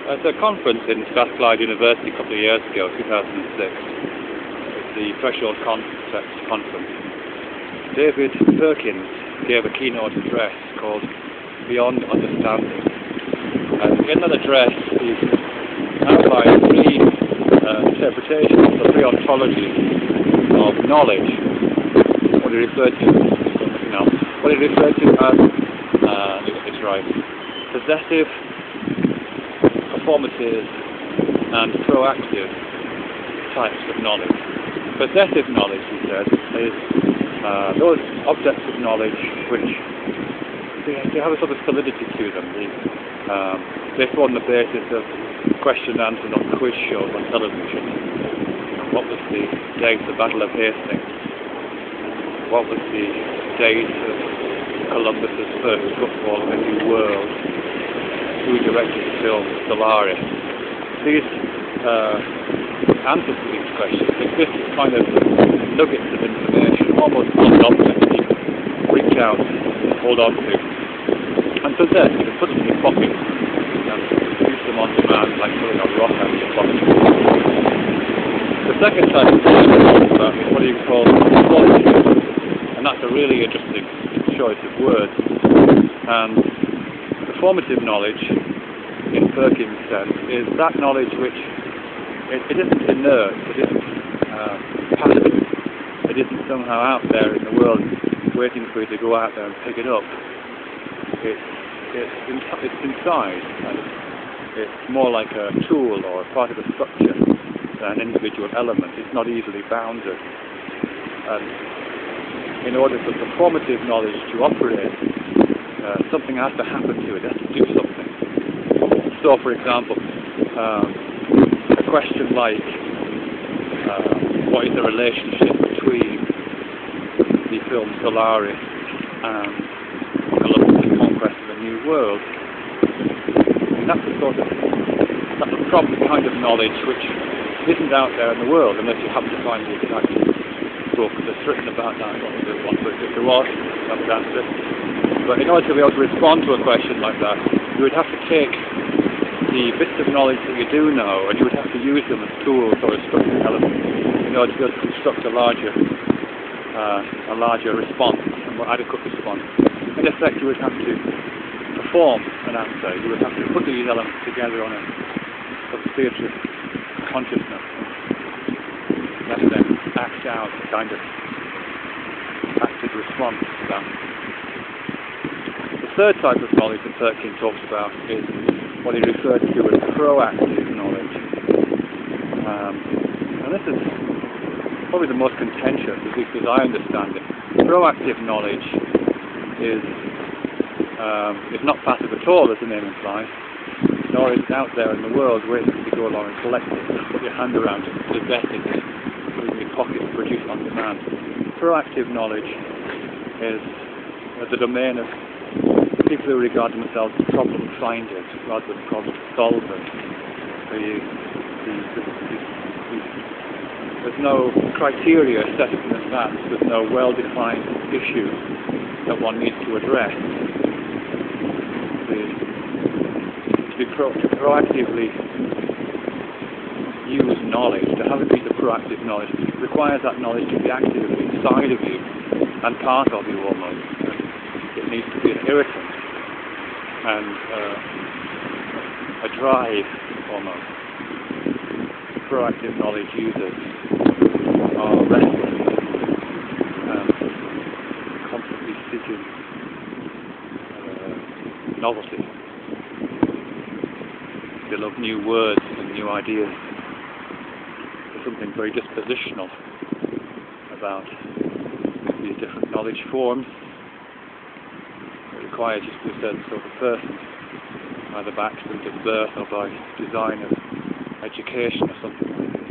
At a conference in Strathclyde University a couple of years ago, 2006, the Threshold Concepts Conference, David Perkins gave a keynote address called Beyond Understanding. And in that address, he outlined three interpretations, or three ontologies of knowledge, what he referred to as, let me get this right, possessive, performative, and proactive types of knowledge. Possessive knowledge, he said, is those objects of knowledge which they have a sort of solidity to them. They form the basis of question and answers on quiz shows on television. What was the date of the Battle of Hastings? What was the date of Columbus's first football in the New World? Who directed the film Solaris? These answers to these questions exist as kind of nuggets of information, almost solid objects you can reach out and hold on to. And possess, you can put them in your pocket and use them on demand, like pulling a rock out of your pocket. The second type of knowledge is what you call qualitative, and that's a really interesting choice of words. And performative knowledge, in Perkins' sense, is that knowledge which it isn't inert, it isn't passive, it isn't somehow out there in the world waiting for you to go out there and pick it up. It's inside, and it's more like a tool or a part of a structure than an individual element. It's not easily bounded. And in order for performative knowledge to operate, something has to happen to it. It has to do something. So, for example, a question like, what is the relationship between the film Solaris and Columbus's conquest of the New World? That's a proper kind of knowledge which isn't out there in the world unless you happen to find the exact book that's written about that. I don't know if there was, that would answer it. But in order to be able to respond to a question like that, you would have to take the bits of knowledge that you do know, and you would have to use them as tools or as structural elements in order to be able to construct a larger response, a more adequate response. In effect, you would have to perform an answer. You would have to put these elements together on a theatre of consciousness, and then act out a kind of active response to that. The third type of knowledge that Perkins talks about is what he refers to as proactive knowledge. And this is probably the most contentious, at least as I understand it. Proactive knowledge is not passive at all, as the name implies, nor is it out there in the world waiting to go along and collect it, put your hand around it, possess it, put it in your pocket and produce it on demand. Proactive knowledge is the domain of people who regard themselves as problem finders rather than problem solvers. There's no criteria set in advance, there's no well-defined issue that one needs to address. To proactively use knowledge, to have a piece of proactive knowledge, requires that knowledge to be actively inside of you and part of you almost. It needs to be an irritant and a drive almost. Proactive knowledge users are restless and constantly seeking novelty. They love new words and new ideas. There's something very dispositional about these different knowledge forms. It requires you to be a certain sort of person, either by accident of birth or by design of education or something like this.